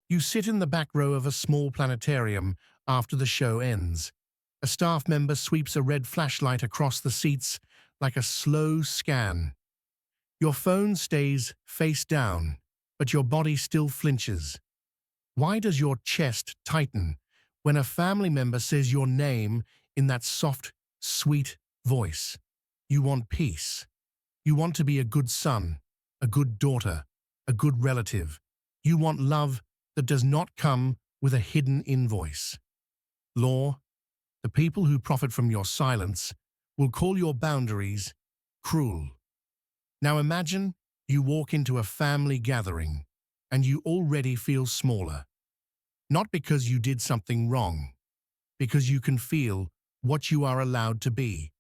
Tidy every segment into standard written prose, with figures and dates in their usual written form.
You sit in the back row of a small planetarium after the show ends. A staff member sweeps a red flashlight across the seats like a slow scan. Your phone stays face down, but your body still flinches. Why does your chest tighten when a family member says your name in that soft, sweet voice? You want peace. You want to be a good son, a good daughter, a good relative. You want love that does not come with a hidden invoice. Law, the people who profit from your silence, will call your boundaries cruel. Now imagine you walk into a family gathering and you already feel smaller. Not because you did something wrong, because you can feel what you are allowed to be.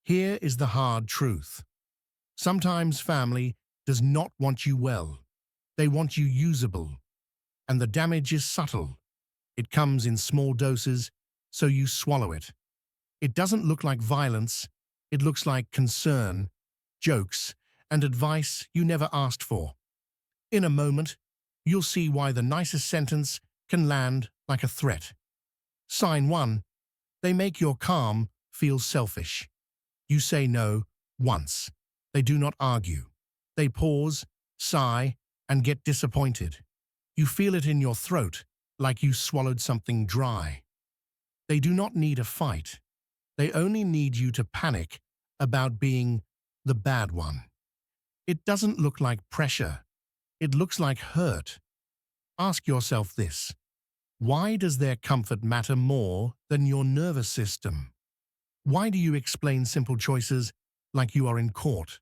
Here is the hard truth. Sometimes family does not want you well. They want you usable. And the damage is subtle. It comes in small doses, so you swallow it. It doesn't look like violence. It looks like concern, jokes, and advice you never asked for. In a moment, you'll see why the nicest sentence can land like a threat. Sign 1. They make your calm feel selfish. You say no once. They do not argue. They pause, sigh, and get disappointed. You feel it in your throat, like you swallowed something dry. They do not need a fight. They only need you to panic about being the bad one. It doesn't look like pressure. It looks like hurt. Ask yourself this. Why does their comfort matter more than your nervous system? Why do you explain simple choices like you are in court?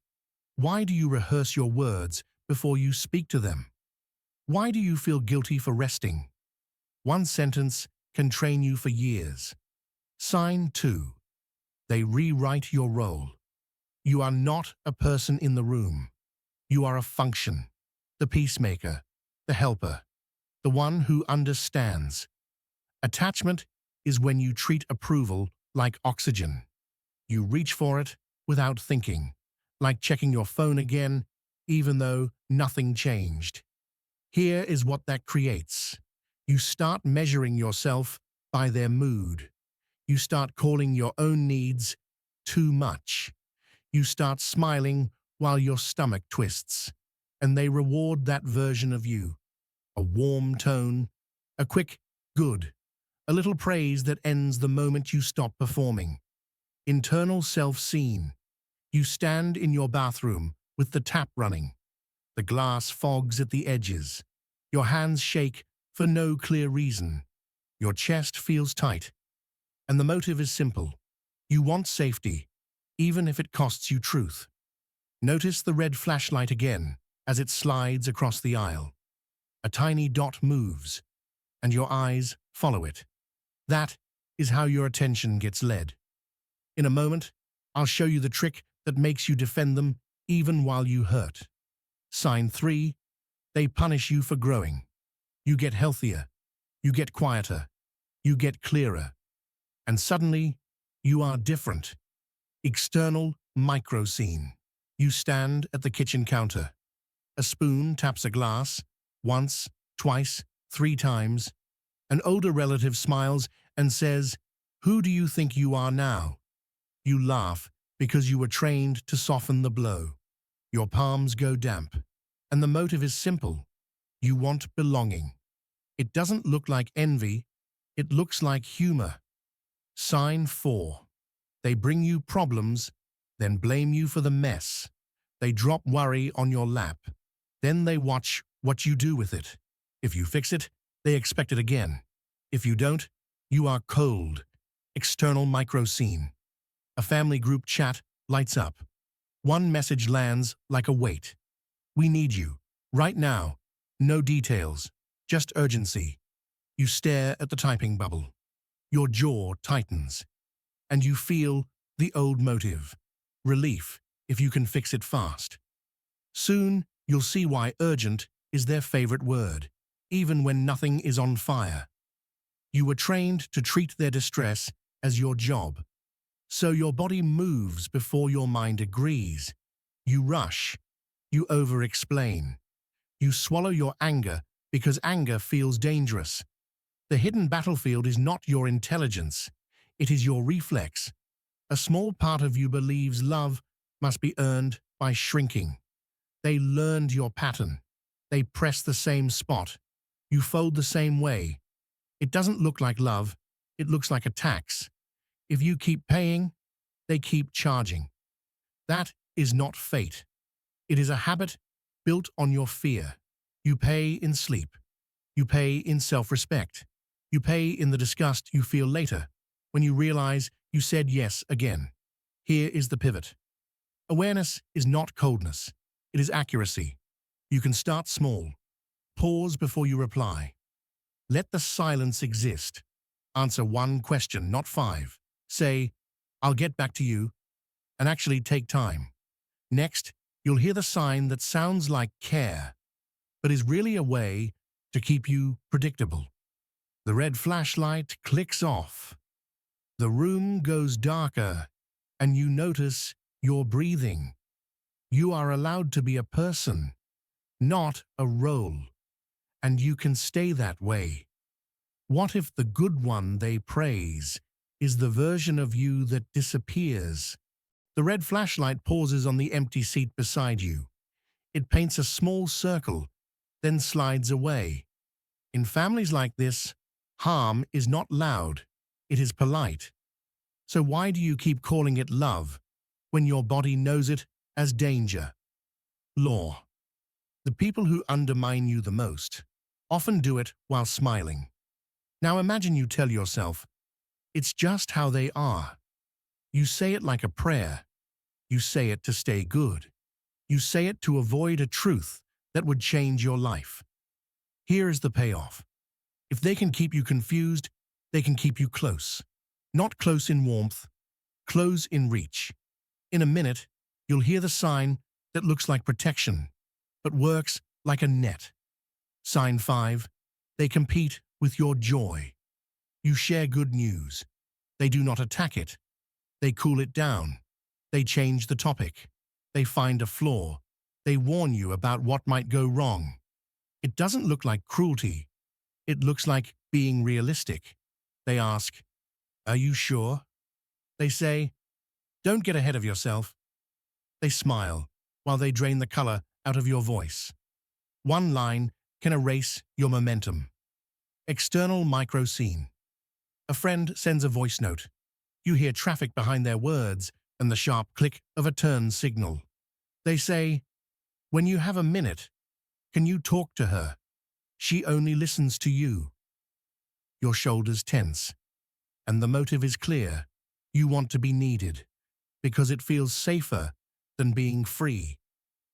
Why do you rehearse your words before you speak to them? Why do you feel guilty for resting? One sentence can train you for years. Sign 2. They rewrite your role. You are not a person in the room. You are a function, the peacemaker, the helper, the one who understands. Attachment is when you treat approval like oxygen. You reach for it without thinking, like checking your phone again, even though nothing changed. Here is what that creates. You start measuring yourself by their mood. You start calling your own needs too much. You start smiling while your stomach twists, and they reward that version of you. A warm tone, a quick good, a little praise that ends the moment you stop performing. Internal self-seen. You stand in your bathroom with the tap running. The glass fogs at the edges. Your hands shake for no clear reason. Your chest feels tight. And the motive is simple. You want safety, even if it costs you truth. Notice the red flashlight again as it slides across the aisle. A tiny dot moves, and your eyes follow it. That is how your attention gets led. In a moment, I'll show you the trick that makes you defend them even while you hurt. Sign 3. They punish you for growing. You get healthier. You get quieter. You get clearer. And suddenly, you are different. External micro scene. You stand at the kitchen counter. A spoon taps a glass, once, twice, 3 times. An older relative smiles and says, "Who do you think you are now?" You laugh because you were trained to soften the blow. Your palms go damp. And the motive is simple. You want belonging. It doesn't look like envy. It looks like humor. Sign 4. They bring you problems, then blame you for the mess. They drop worry on your lap. Then they watch what you do with it. If you fix it, they expect it again. If you don't, you are cold. External micro scene. A family group chat lights up. One message lands like a weight. We need you. Right now. No details. Just urgency. You stare at the typing bubble. Your jaw tightens. And you feel the old motive. Relief, if you can fix it fast. Soon, you'll see why urgent is their favorite word, even when nothing is on fire. You were trained to treat their distress as your job. So your body moves before your mind agrees. You rush. You over-explain. You swallow your anger because anger feels dangerous. The hidden battlefield is not your intelligence, it is your reflex. A small part of you believes love must be earned by shrinking. They learned your pattern. They press the same spot. You fold the same way. It doesn't look like love, it looks like a tax. If you keep paying, they keep charging. That is not fate. It is a habit built on your fear. You pay in sleep. You pay in self-respect. You pay in the disgust you feel later, when you realize you said yes again. Here is the pivot. Awareness is not coldness. It is accuracy. You can start small. Pause before you reply. Let the silence exist. Answer one question, not five. Say, "I'll get back to you," and actually take time. Next, you'll hear the sign that sounds like care, but is really a way to keep you predictable. The red flashlight clicks off. The room goes darker, and you notice you're breathing. You are allowed to be a person, not a role, and you can stay that way. What if the good one they praise is the version of you that disappears? The red flashlight pauses on the empty seat beside you. It paints a small circle, then slides away. In families like this, harm is not loud, it is polite. So why do you keep calling it love when your body knows it as danger? Law. The people who undermine you the most often do it while smiling. Now imagine you tell yourself, "It's just how they are." You say it like a prayer. You say it to stay good. You say it to avoid a truth that would change your life. Here is the payoff. If they can keep you confused, they can keep you close. Not close in warmth, close in reach. In a minute, you'll hear the sign that looks like protection, but works like a net. Sign 5. They compete with your joy. You share good news. They do not attack it. They cool it down. They change the topic. They find a flaw. They warn you about what might go wrong. It doesn't look like cruelty. It looks like being realistic. They ask, "Are you sure?" They say, "Don't get ahead of yourself." They smile while they drain the color out of your voice. One line can erase your momentum. External micro scene. A friend sends a voice note. You hear traffic behind their words and the sharp click of a turn signal. They say, "When you have a minute, can you talk to her? She only listens to you." Your shoulders tense, and the motive is clear. You want to be needed, because it feels safer than being free.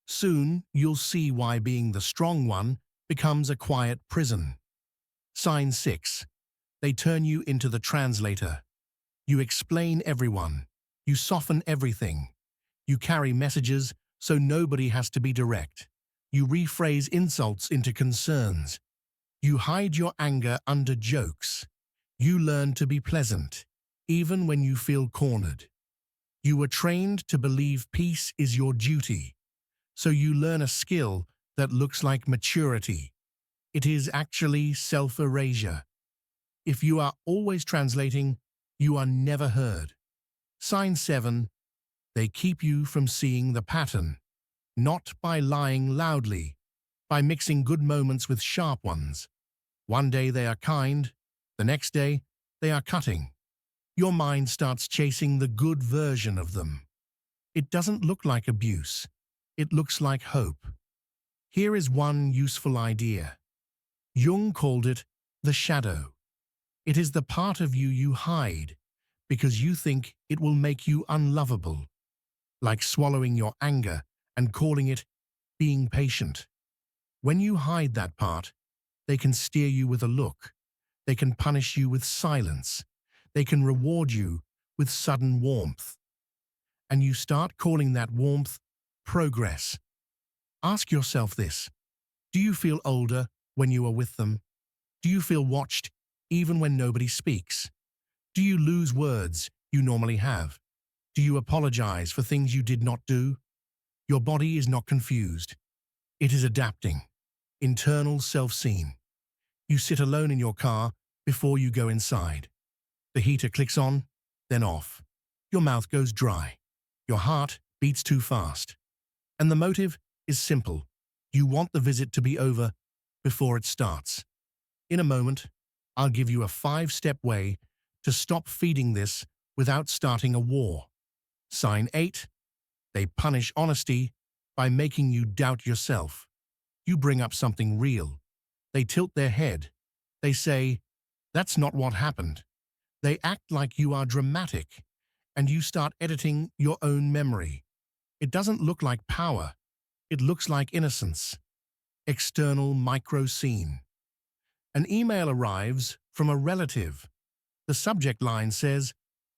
Soon, you'll see why being the strong one becomes a quiet prison. Sign 6. They turn you into the translator. You explain everyone. You soften everything. You carry messages so nobody has to be direct. You rephrase insults into concerns. You hide your anger under jokes. You learn to be pleasant, even when you feel cornered. You were trained to believe peace is your duty, so you learn a skill that looks like maturity. It is actually self-erasure. If you are always translating, you are never heard. Sign 7. They keep you from seeing the pattern, not by lying loudly, by mixing good moments with sharp ones. One day they are kind, the next day they are cutting. Your mind starts chasing the good version of them. It doesn't look like abuse. It looks like hope. Here is one useful idea. Jung called it the shadow. It is the part of you you hide because you think it will make you unlovable, like swallowing your anger and calling it being patient. When you hide that part, they can steer you with a look. They can punish you with silence. They can reward you with sudden warmth. And you start calling that warmth progress. Ask yourself this. Do you feel older when you are with them? Do you feel watched even when nobody speaks? Do you lose words you normally have? Do you apologize for things you did not do? Your body is not confused. It is adapting. Internal self-scene. You sit alone in your car before you go inside. The heater clicks on, then off. Your mouth goes dry. Your heart beats too fast. And the motive is simple. You want the visit to be over before it starts. In a moment, I'll give you a 5-step way to stop feeding this without starting a war. Sign 8. They punish honesty by making you doubt yourself. You bring up something real. They tilt their head. They say, "That's not what happened." They act like you are dramatic, and you start editing your own memory. It doesn't look like power. It looks like innocence. External micro scene. An email arrives from a relative. The subject line says,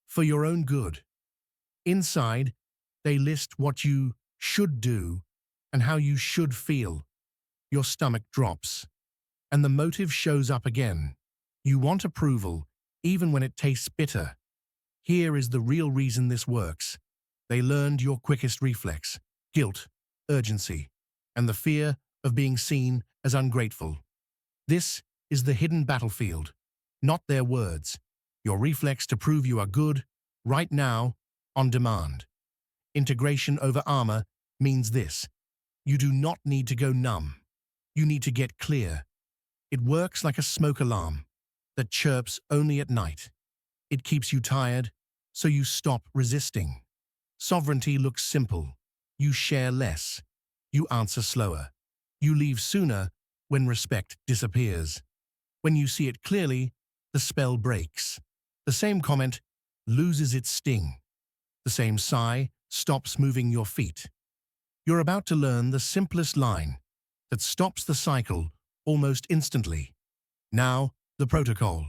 "For your own good." Inside, they list what you should do and how you should feel. Your stomach drops, and the motive shows up again. You want approval, even when it tastes bitter. Here is the real reason this works. They learned your quickest reflex: guilt, urgency, and the fear of being seen as ungrateful. This is the hidden battlefield, not their words. Your reflex to prove you are good, right now, on demand. Integration over armor means this: you do not need to go numb. You need to get clear. It works like a smoke alarm that chirps only at night. It keeps you tired, so you stop resisting. Sovereignty looks simple. You share less. You answer slower. You leave sooner when respect disappears. When you see it clearly, the spell breaks. The same comment loses its sting. The same sigh stops moving your feet. You're about to learn the simplest line that stops the cycle almost instantly. Now, the protocol.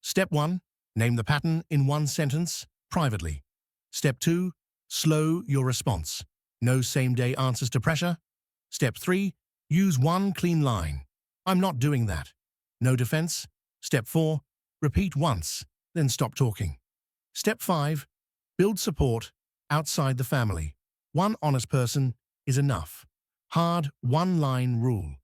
Step 1, name the pattern in one sentence, privately. Step 2, slow your response. No same-day answers to pressure. Step 3, use one clean line. "I'm not doing that." No defense. Step 4, repeat once, then stop talking. Step 5, build support outside the family. One honest person is enough. Hard one-line rule.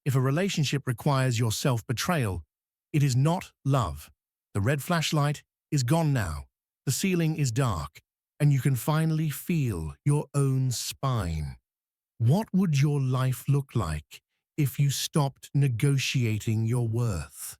If a relationship requires your self-betrayal, it is not love. The red flashlight is gone now. The ceiling is dark, and you can finally feel your own spine. What would your life look like if you stopped negotiating your worth?